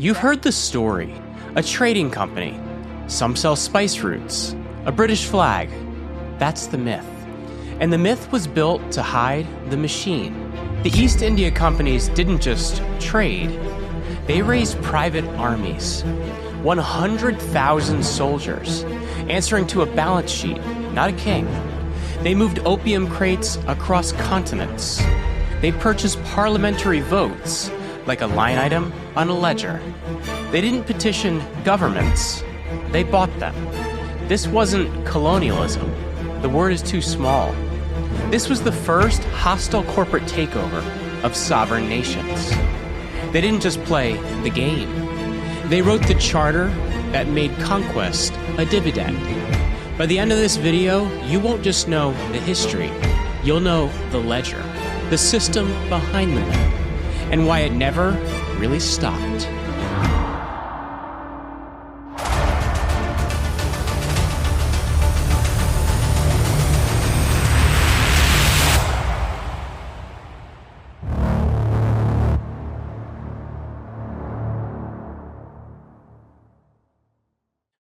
You've heard the story. A trading company. Some sell spice roots. A British flag. That's the myth. And the myth was built to hide the machine. The East India Companies didn't just trade. They raised private armies. 100,000 soldiers, answering to a balance sheet, not a king. They moved opium crates across continents. They purchased parliamentary votes, like a line item on a ledger. They didn't petition governments. They bought them. This wasn't colonialism. The word is too small. This was the first hostile corporate takeover of sovereign nations. They didn't just play the game. They wrote the charter that made conquest a dividend. By the end of this video, you won't just know the history. You'll know the ledger, the system behind the myth, and why it never really stopped.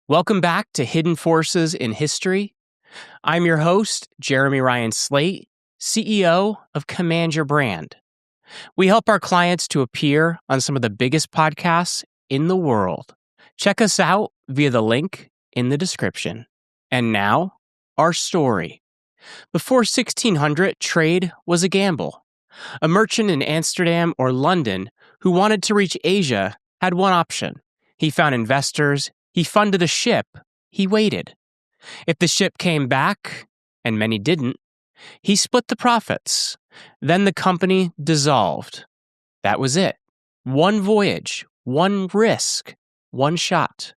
Welcome back to Hidden Forces in History. I'm your host, Jeremy Ryan Slate, CEO of Command Your Brand. We help our clients to appear on some of the biggest podcasts in the world. Check us out via the link in the description. And now, our story. Before 1600, trade was a gamble. A merchant in Amsterdam or London who wanted to reach Asia had one option. He found investors. He funded a ship. He waited. If the ship came back, and many didn't, he split the profits. Then the company dissolved. That was it. One voyage, one risk, one shot.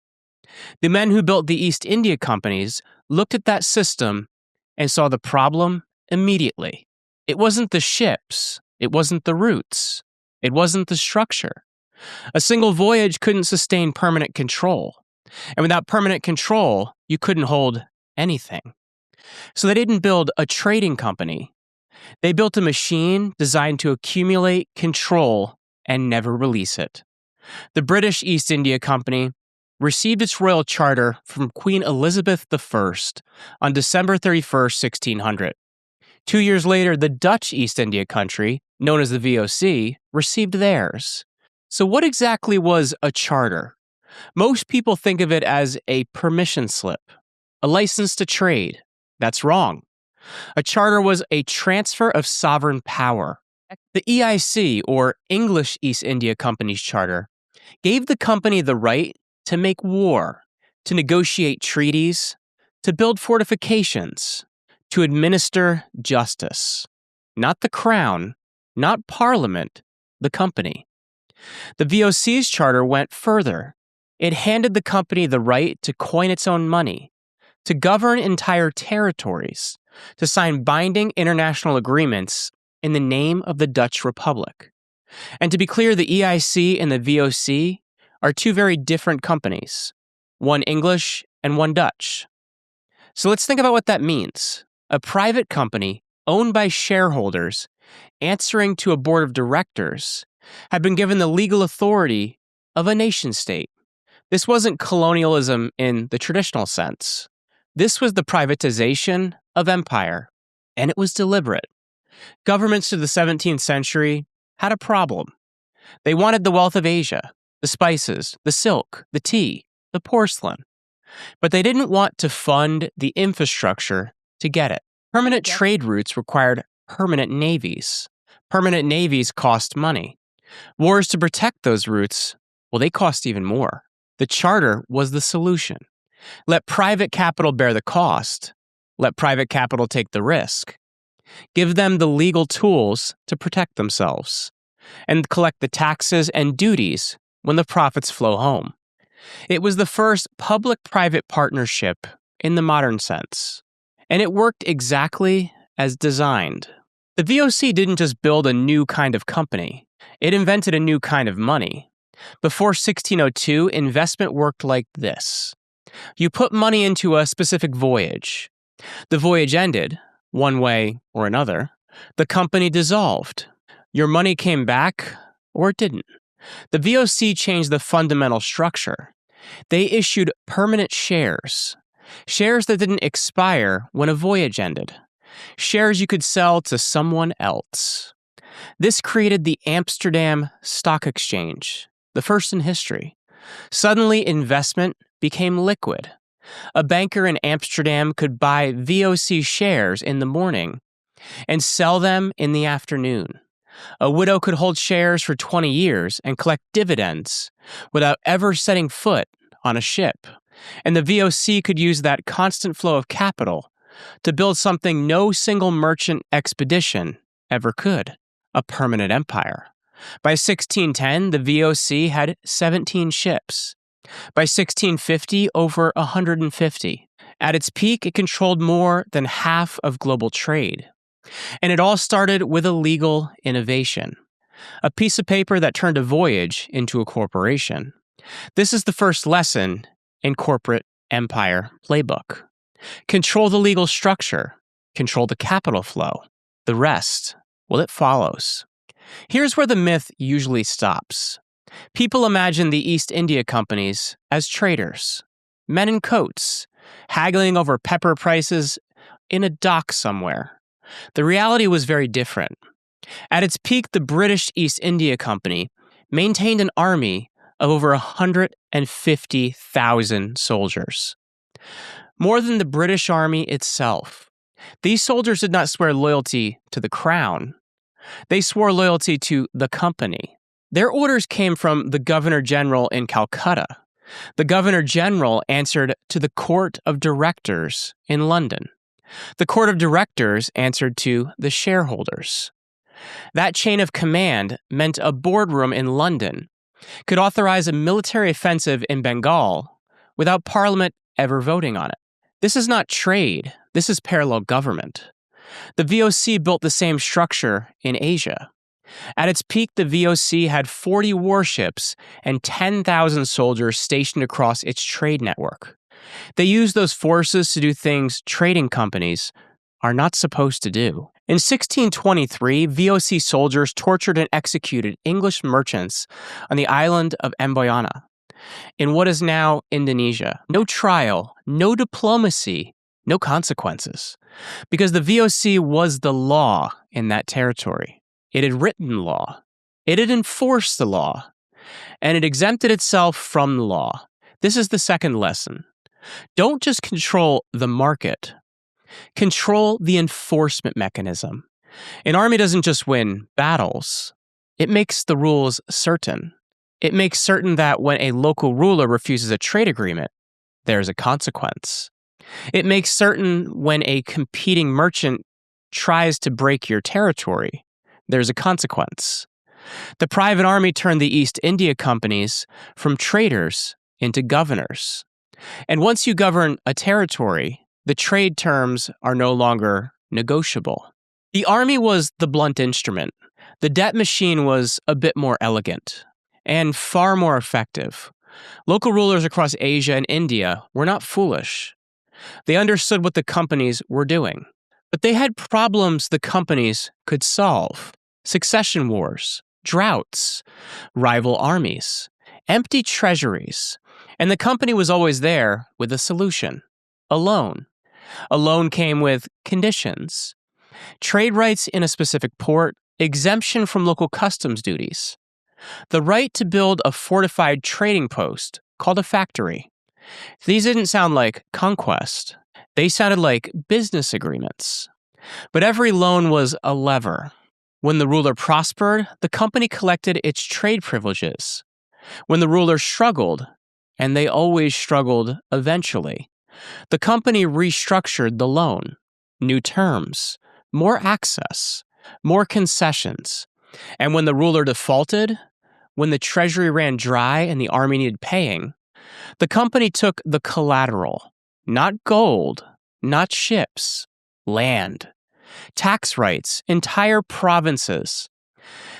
The men who built the East India Companies looked at that system and saw the problem immediately. It wasn't the ships. It wasn't the routes. It wasn't the structure. A single voyage couldn't sustain permanent control. And without permanent control, you couldn't hold anything. So they didn't build a trading company. They built a machine designed to accumulate control and never release it. The British East India Company received its royal charter from Queen Elizabeth I on December 31st, 1600. 2 years later, the Dutch East India Country, known as the VOC, received theirs. So what exactly was a charter? Most people think of it as a permission slip, a license to trade. That's wrong. A charter was a transfer of sovereign power. The EIC, or English East India Company's charter, gave the company the right to make war, to negotiate treaties, to build fortifications, to administer justice. Not the crown, not parliament, the company. The VOC's charter went further. It handed the company the right to coin its own money, to govern entire territories, to sign binding international agreements in the name of the Dutch Republic. And to be clear, the EIC and the VOC are two very different companies, one English and one Dutch. So let's think about what that means. A private company owned by shareholders, answering to a board of directors, had been given the legal authority of a nation-state. This wasn't colonialism in the traditional sense. This was the privatization of empire, and it was deliberate. Governments through the 17th century had a problem. They wanted the wealth of Asia, the spices, the silk, the tea, the porcelain. But they didn't want to fund the infrastructure to get it. Permanent trade routes required permanent navies. Permanent navies cost money. Wars to protect those routes, well, they cost even more. The charter was the solution. Let private capital bear the cost. Let private capital take the risk. Give them the legal tools to protect themselves and collect the taxes and duties when the profits flow home. It was the first public-private partnership in the modern sense, and it worked exactly as designed. The VOC didn't just build a new kind of company. It invented a new kind of money. Before 1602, investment worked like this. You put money into a specific voyage. The voyage ended, one way or another. The company dissolved. Your money came back, or it didn't. The VOC changed the fundamental structure. They issued permanent shares that didn't expire when a voyage ended, shares you could sell to someone else. This created the Amsterdam Stock Exchange, the first in history. Suddenly, investment became liquid. A banker in Amsterdam could buy VOC shares in the morning and sell them in the afternoon. A widow could hold shares for 20 years and collect dividends without ever setting foot on a ship. And the VOC could use that constant flow of capital to build something no single merchant expedition ever could, a permanent empire. By 1610, the VOC had 17 ships. By 1650, over 150. At its peak, it controlled more than half of global trade. And it all started with a legal innovation, a piece of paper that turned a voyage into a corporation. This is the first lesson in corporate empire playbook. Control the legal structure, control the capital flow. The rest, well, it follows. Here's where the myth usually stops. People imagine the East India companies as traders, men in coats, haggling over pepper prices in a dock somewhere. The reality was very different. At its peak, the British East India Company maintained an army of over 150,000 soldiers. More than the British Army itself. These soldiers did not swear loyalty to the crown. They swore loyalty to the company. Their orders came from the Governor General in Calcutta. The Governor General answered to the Court of Directors in London. The Court of Directors answered to the shareholders. That chain of command meant a boardroom in London could authorize a military offensive in Bengal without Parliament ever voting on it. This is not trade. This is parallel government. The VOC built the same structure in Asia. At its peak, the VOC had 40 warships and 10,000 soldiers stationed across its trade network. They used those forces to do things trading companies are not supposed to do. In 1623, VOC soldiers tortured and executed English merchants on the island of Amboyana, in what is now Indonesia. No trial, no diplomacy, no consequences, because the VOC was the law in that territory. It had written law. It had enforced the law. And it exempted itself from the law. This is the second lesson. Don't just control the market. Control the enforcement mechanism. An army doesn't just win battles. It makes the rules certain. It makes certain that when a local ruler refuses a trade agreement, there's a consequence. It makes certain when a competing merchant tries to break your territory, there's a consequence. The private army turned the East India companies from traders into governors. And once you govern a territory, the trade terms are no longer negotiable. The army was the blunt instrument. The debt machine was a bit more elegant and far more effective. Local rulers across Asia and India were not foolish. They understood what the companies were doing. But they had problems the companies could solve. Succession wars, droughts, rival armies, empty treasuries. And the company was always there with a solution. A loan. A loan came with conditions. Trade rights in a specific port, exemption from local customs duties. The right to build a fortified trading post called a factory. These didn't sound like conquest. They sounded like business agreements. But every loan was a lever. When the ruler prospered, the company collected its trade privileges. When the ruler struggled, and they always struggled eventually, the company restructured the loan. New terms, more access, more concessions. And when the ruler defaulted, when the treasury ran dry and the army needed paying, the company took the collateral, not gold, not ships, land, tax rights, entire provinces.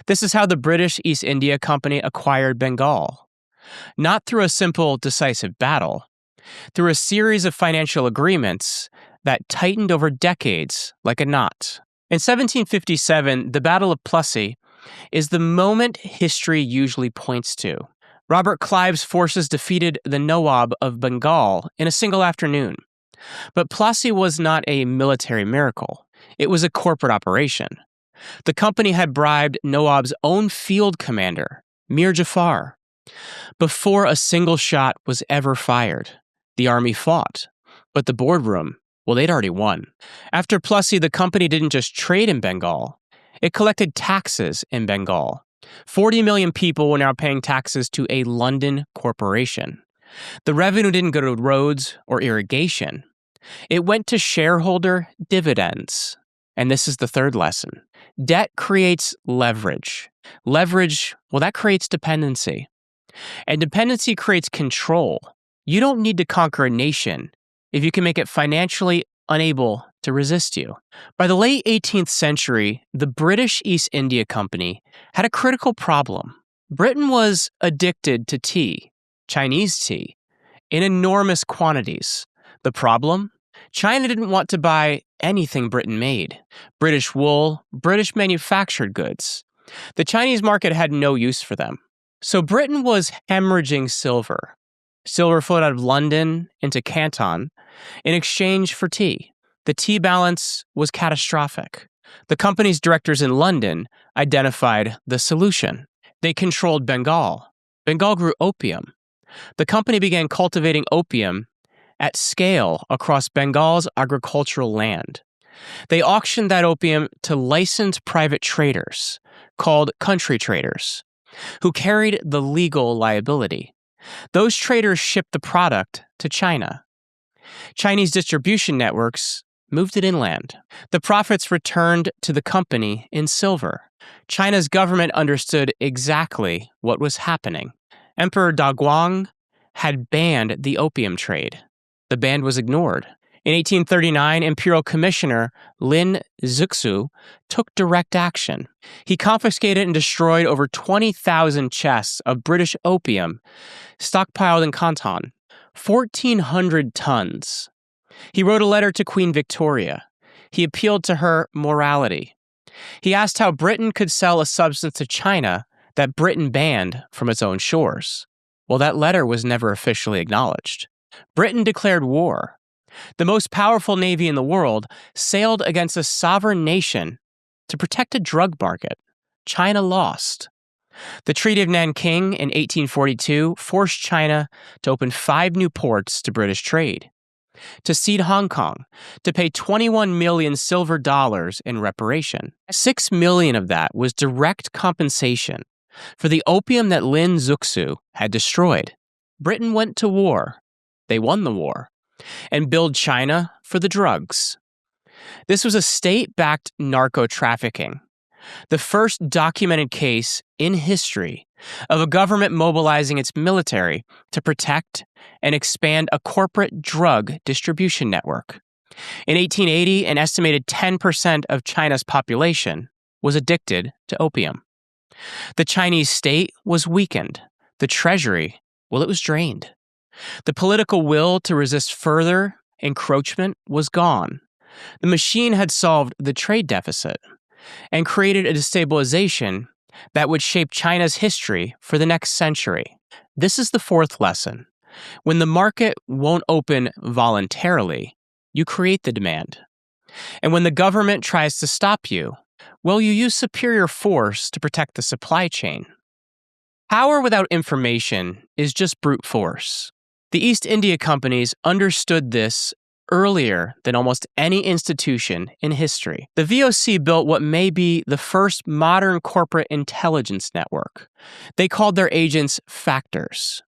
This is how the British East India Company acquired Bengal. Not through a simple, decisive battle, through a series of financial agreements that tightened over decades like a knot. In 1757, the Battle of Plassey is the moment history usually points to. Robert Clive's forces defeated the Nawab of Bengal in a single afternoon. But Plassey was not a military miracle. It was a corporate operation. The company had bribed Nawab's own field commander, Mir Jafar. Before a single shot was ever fired, the army fought. But the boardroom, well, they'd already won. After Plassey, the company didn't just trade in Bengal. It collected taxes in Bengal. 40 million people were now paying taxes to a London corporation. The revenue didn't go to roads or irrigation. It went to shareholder dividends. And this is the third lesson. Debt creates leverage. Leverage, well, that creates dependency. And dependency creates control. You don't need to conquer a nation if you can make it financially unable to resist you. By the late 18th century, the British East India Company had a critical problem. Britain was addicted to tea, Chinese tea, in enormous quantities. The problem? China didn't want to buy anything Britain made. British wool, British manufactured goods. The Chinese market had no use for them. So Britain was hemorrhaging silver. Silver flowed out of London into Canton in exchange for tea. The tea balance was catastrophic. The company's directors in London identified the solution. They controlled Bengal. Bengal grew opium. The company began cultivating opium at scale across Bengal's agricultural land. They auctioned that opium to licensed private traders, called country traders, who carried the legal liability. Those traders shipped the product to China. Chinese distribution networks moved it inland. The profits returned to the company in silver. China's government understood exactly what was happening. Emperor Daguang had banned the opium trade. The ban was ignored. In 1839, Imperial Commissioner Lin Zixu took direct action. He confiscated and destroyed over 20,000 chests of British opium stockpiled in Canton, 1,400 tons. He wrote a letter to Queen Victoria. He appealed to her morality. He asked how Britain could sell a substance to China that Britain banned from its own shores. Well, that letter was never officially acknowledged. Britain declared war. The most powerful navy in the world sailed against a sovereign nation to protect a drug market. China lost. The Treaty of Nanking in 1842 forced China to open 5 new ports to British trade, to cede Hong Kong, to pay 21 million silver dollars in reparation. 6 million of that was direct compensation for the opium that Lin Zixu had destroyed. Britain went to war. They won the war and billed China for the drugs. This was a state-backed narco-trafficking, the first documented case in history of a government mobilizing its military to protect and expand a corporate drug distribution network. In 1880, an estimated 10% of China's population was addicted to opium. The Chinese state was weakened. The treasury, well, it was drained. The political will to resist further encroachment was gone. The machine had solved the trade deficit and created a destabilization that would shape China's history for the next century. This is the fourth lesson. When the market won't open voluntarily, you create the demand. And when the government tries to stop you, well, you use superior force to protect the supply chain. Power without information is just brute force. The East India Companies understood this earlier than almost any institution in history. The VOC built what may be the first modern corporate intelligence network. They called their agents factors.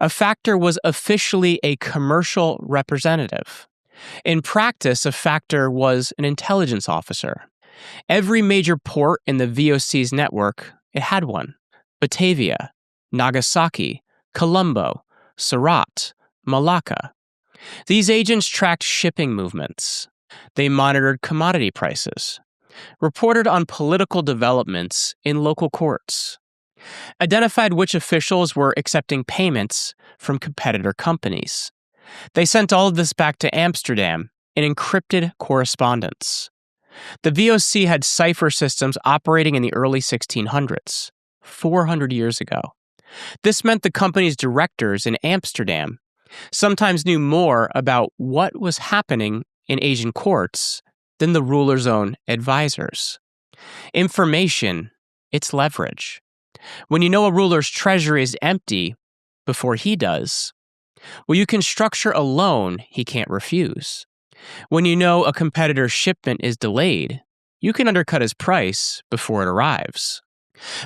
A factor was officially a commercial representative. In practice, a factor was an intelligence officer. Every major port in the VOC's network, it had one. Batavia, Nagasaki, Colombo, Surat, Malacca. These agents tracked shipping movements. They monitored commodity prices, reported on political developments in local courts, identified which officials were accepting payments from competitor companies. They sent all of this back to Amsterdam in encrypted correspondence. The VOC had cipher systems operating in the early 1600s, 400 years ago. This meant the company's directors in Amsterdam sometimes knew more about what was happening in Asian courts than the ruler's own advisors. Information, it's leverage. When you know a ruler's treasury is empty before he does, well, you can structure a loan he can't refuse. When you know a competitor's shipment is delayed, you can undercut his price before it arrives.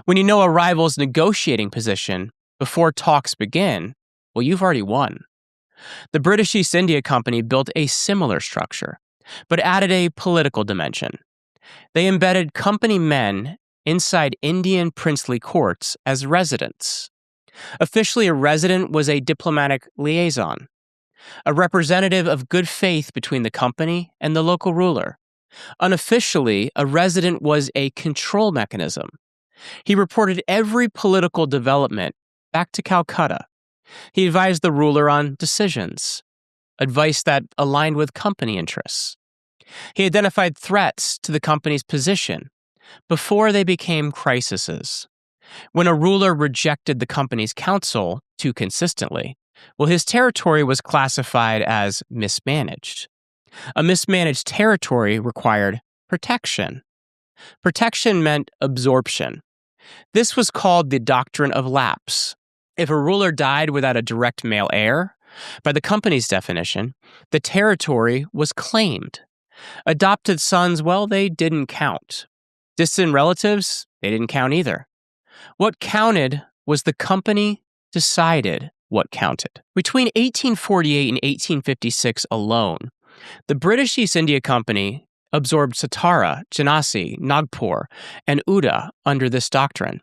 When you know a rival's negotiating position before talks begin, well, you've already won. The British East India Company built a similar structure, but added a political dimension. They embedded company men inside Indian princely courts as residents. Officially, a resident was a diplomatic liaison, a representative of good faith between the company and the local ruler. Unofficially, a resident was a control mechanism. He reported every political development back to Calcutta. He advised the ruler on decisions, advice that aligned with company interests. He identified threats to the company's position before they became crises. When a ruler rejected the company's counsel too consistently, well, his territory was classified as mismanaged. A mismanaged territory required protection. Protection meant absorption. This was called the Doctrine of Lapse. If a ruler died without a direct male heir, by the company's definition, the territory was claimed. Adopted sons, well, they didn't count. Distant relatives, they didn't count either. What counted was the company decided what counted. Between 1848 and 1856 alone, the British East India Company absorbed Satara, Jhansi, Nagpur, and Uda under this doctrine.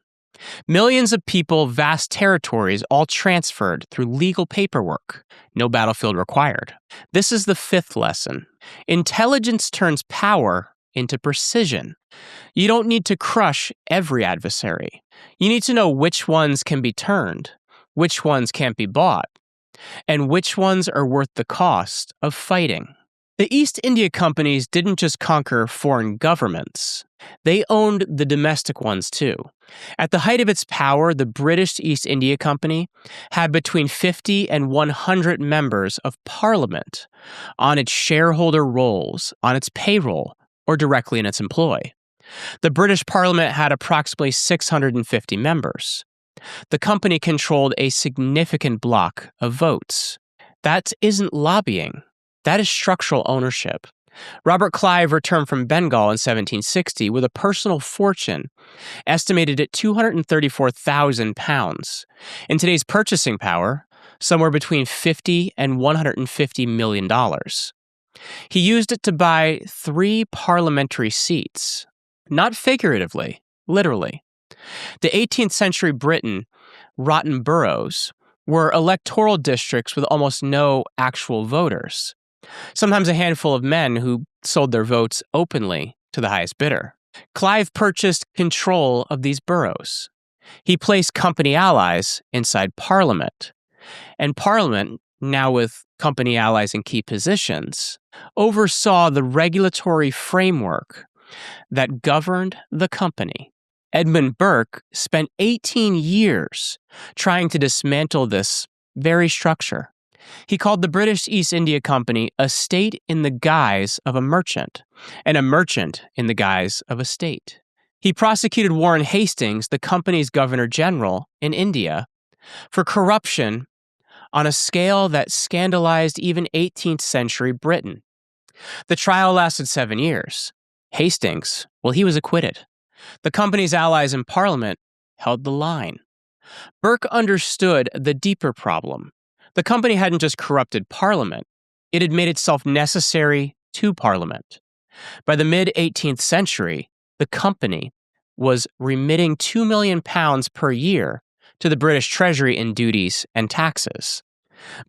Millions of people, vast territories, all transferred through legal paperwork. No battlefield required. This is the fifth lesson. Intelligence turns power into precision. You don't need to crush every adversary. You need to know which ones can be turned, which ones can't be bought, and which ones are worth the cost of fighting. The East India Companies didn't just conquer foreign governments. They owned the domestic ones too. At the height of its power, the British East India Company had between 50 and 100 members of parliament on its shareholder rolls, on its payroll, or directly in its employ. The British Parliament had approximately 650 members. The company controlled a significant block of votes. That isn't lobbying. That is structural ownership. Robert Clive returned from Bengal in 1760 with a personal fortune estimated at £234,000. In today's purchasing power, somewhere between $50 and $150 million. He used it to buy 3 parliamentary seats, not figuratively, literally. The 18th century Britain, rotten boroughs, were electoral districts with almost no actual voters. Sometimes a handful of men who sold their votes openly to the highest bidder. Clive purchased control of these boroughs. He placed company allies inside Parliament. And Parliament, now with company allies in key positions, oversaw the regulatory framework that governed the company. Edmund Burke spent 18 years trying to dismantle this very structure. He called the British East India Company a state in the guise of a merchant, and a merchant in the guise of a state. He prosecuted Warren Hastings, the company's governor-general in India, for corruption on a scale that scandalized even 18th century Britain. The trial lasted 7 years. Hastings, well, he was acquitted. The company's allies in Parliament held the line. Burke understood the deeper problem. The company hadn't just corrupted Parliament, it had made itself necessary to Parliament. By the mid-18th century, the company was remitting £2 million per year to the British Treasury in duties and taxes.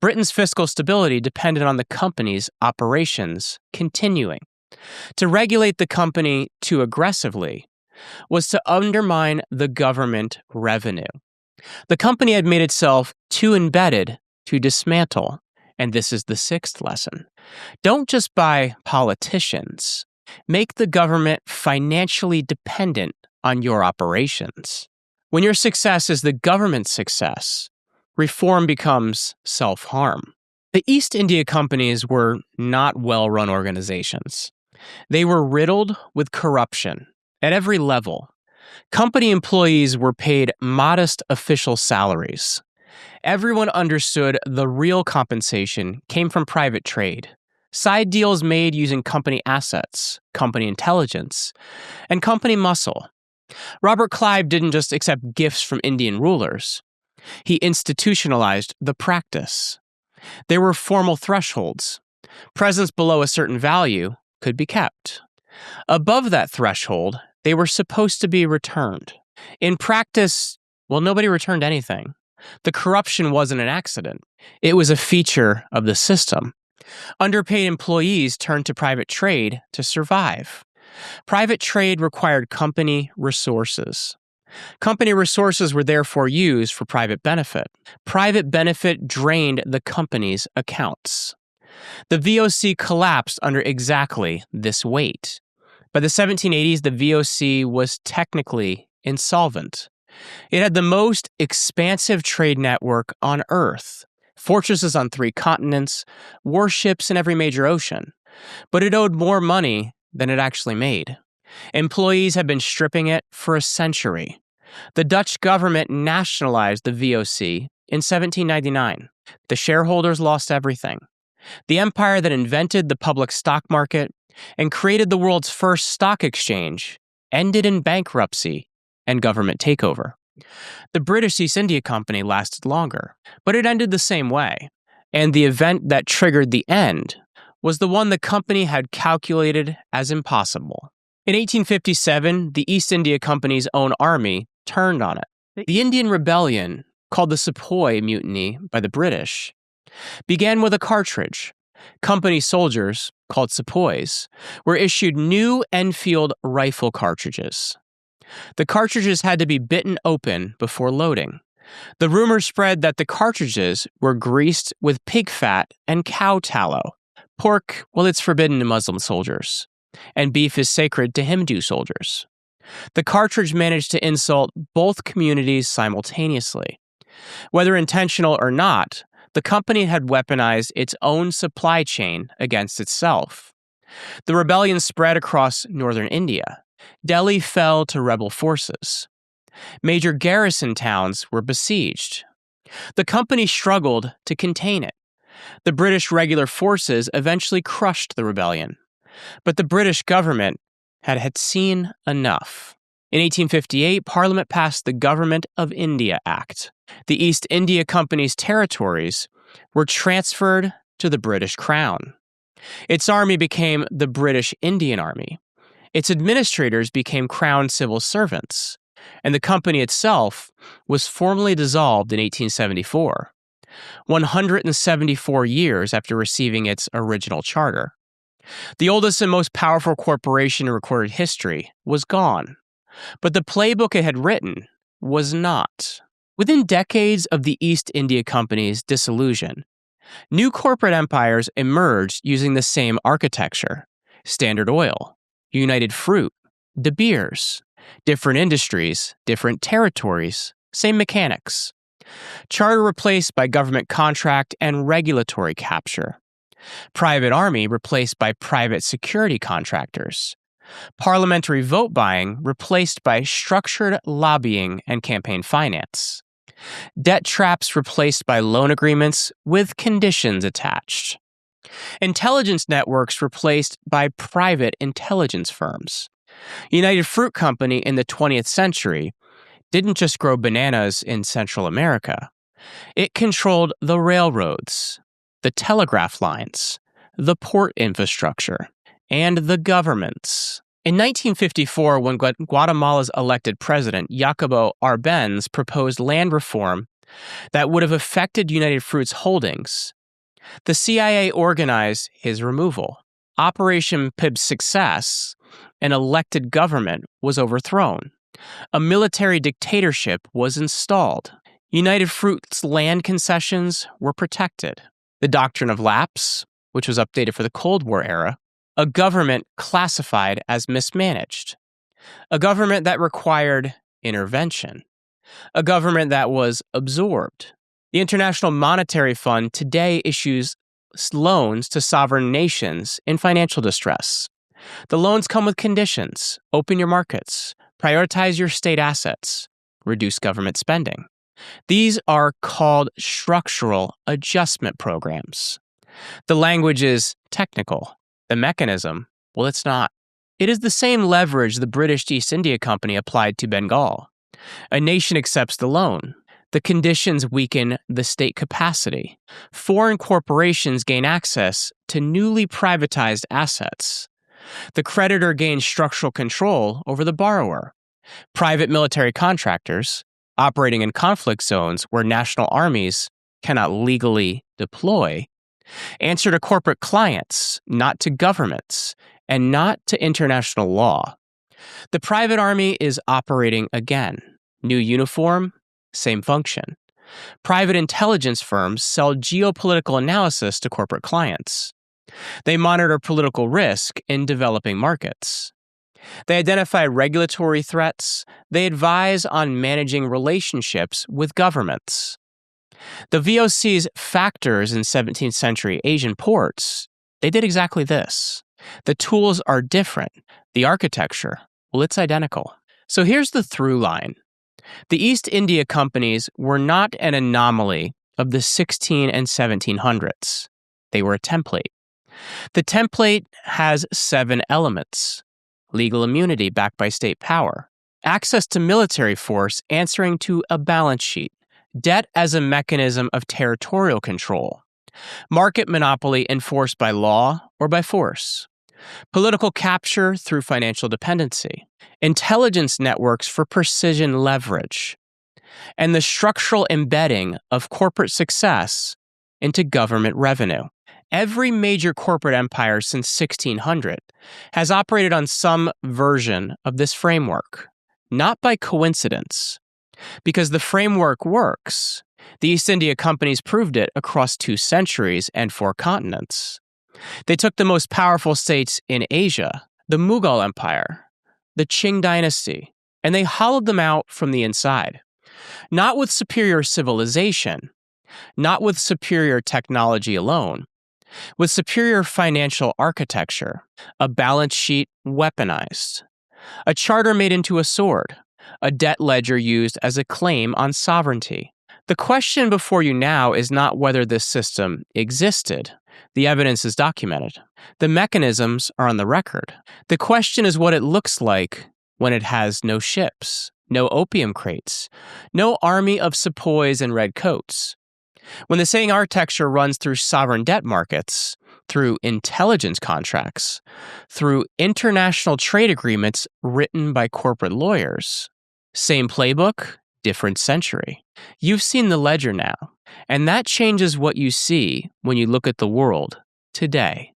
Britain's fiscal stability depended on the company's operations continuing. To regulate the company too aggressively was to undermine the government revenue. The company had made itself too embedded to dismantle, and this is the sixth lesson. Don't just buy politicians. Make the government financially dependent on your operations. When your success is the government's success, reform becomes self-harm. The East India Companies were not well-run organizations. They were riddled with corruption at every level. Company employees were paid modest official salaries. Everyone understood the real compensation came from private trade, side deals made using company assets, company intelligence, and company muscle. Robert Clive didn't just accept gifts from Indian rulers. He institutionalized the practice. There were formal thresholds. Presents below a certain value could be kept. Above that threshold, they were supposed to be returned. In practice, nobody returned anything. The corruption wasn't an accident. It was a feature of the system. Underpaid employees turned to private trade to survive. Private trade required company resources. Company resources were therefore used for private benefit. Private benefit drained the company's accounts. The VOC collapsed under exactly this weight. By the 1780s, the VOC was technically insolvent. It had the most expansive trade network on Earth, fortresses on 3 continents, warships in every major ocean. But it owed more money than it actually made. Employees had been stripping it for a century. The Dutch government nationalized the VOC in 1799. The shareholders lost everything. The empire that invented the public stock market and created the world's first stock exchange ended in bankruptcy and government takeover. The British East India Company lasted longer, but it ended the same way. And the event that triggered the end was the one the company had calculated as impossible. In 1857, the East India Company's own army turned on it. The Indian Rebellion, called the Sepoy Mutiny by the British, began with a cartridge. Company soldiers, called sepoys, were issued new Enfield rifle cartridges. The cartridges had to be bitten open before loading. The rumor spread that the cartridges were greased with pig fat and cow tallow. Pork, it's forbidden to Muslim soldiers, and beef is sacred to Hindu soldiers. The cartridge managed to insult both communities simultaneously. Whether intentional or not, the company had weaponized its own supply chain against itself. The rebellion spread across northern India. Delhi fell to rebel forces. Major garrison towns were besieged. The company struggled to contain it. The British regular forces eventually crushed the rebellion. But the British government had seen enough. In 1858, Parliament passed the Government of India Act. The East India Company's territories were transferred to the British Crown. Its army became the British Indian Army. Its administrators became Crown civil servants, and the company itself was formally dissolved in 1874, 174 years after receiving its original charter. The oldest and most powerful corporation in recorded history was gone, but the playbook it had written was not. Within decades of the East India Company's dissolution, new corporate empires emerged using the same architecture: Standard Oil, United Fruit, De Beers, different industries, different territories, same mechanics. Charter replaced by government contract and regulatory capture. Private army replaced by private security contractors. Parliamentary vote buying replaced by structured lobbying and campaign finance. Debt traps replaced by loan agreements with conditions attached. Intelligence networks replaced by private intelligence firms. United Fruit Company in the 20th century didn't just grow bananas in Central America. It controlled the railroads, the telegraph lines, the port infrastructure, and the governments. In 1954, when Guatemala's elected president, Jacobo Arbenz, proposed land reform that would have affected United Fruit's holdings, the CIA organized his removal. Operation PIB's success, an elected government was overthrown. A military dictatorship was installed. United Fruit's land concessions were protected. The Doctrine of Lapse, which was updated for the Cold War era, a government classified as mismanaged, a government that required intervention, a government that was absorbed. The International Monetary Fund today issues loans to sovereign nations in financial distress. The loans come with conditions: open your markets, prioritize your state assets, reduce government spending. These are called structural adjustment programs. The language is technical. The mechanism, well, it's not. It is the same leverage the British East India Company applied to Bengal. A nation accepts the loan. The conditions weaken the state capacity. Foreign corporations gain access to newly privatized assets. The creditor gains structural control over the borrower. Private military contractors, operating in conflict zones where national armies cannot legally deploy, answer to corporate clients, not to governments, and not to international law. The private army is operating again. New uniform, same function. Private intelligence firms sell geopolitical analysis to corporate clients. They monitor political risk in developing markets. They identify regulatory threats. They advise on managing relationships with governments. The VOC's factors in 17th century Asian ports, they did exactly this. The tools are different. The architecture, well, it's identical. So here's the through line. The East India Companies were not an anomaly of the 16 and 1700s. They were a template. The template has 7 elements: legal immunity backed by state power, access to military force answering to a balance sheet, debt as a mechanism of territorial control, market monopoly enforced by law or by force, political capture through financial dependency, intelligence networks for precision leverage, and the structural embedding of corporate success into government revenue. Every major corporate empire since 1600 has operated on some version of this framework, not by coincidence. Because the framework works, the East India Companies proved it across 2 centuries and 4 continents. They took the most powerful states in Asia, the Mughal Empire, the Qing dynasty, and they hollowed them out from the inside. Not with superior civilization, not with superior technology alone, with superior financial architecture, a balance sheet weaponized, a charter made into a sword, a debt ledger used as a claim on sovereignty. The question before you now is not whether this system existed. The evidence is documented. The mechanisms are on the record. The question is what it looks like when it has no ships, no opium crates, no army of sepoys and red coats. When the same architecture runs through sovereign debt markets, through intelligence contracts, through international trade agreements written by corporate lawyers. Same playbook, different century. You've seen the ledger now, and that changes what you see when you look at the world today.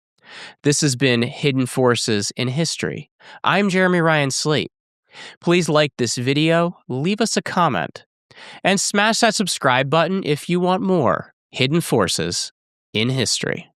This has been Hidden Forces in History. I'm Jeremy Ryan Slate. Please like this video, leave us a comment, and smash that subscribe button if you want more Hidden Forces in History.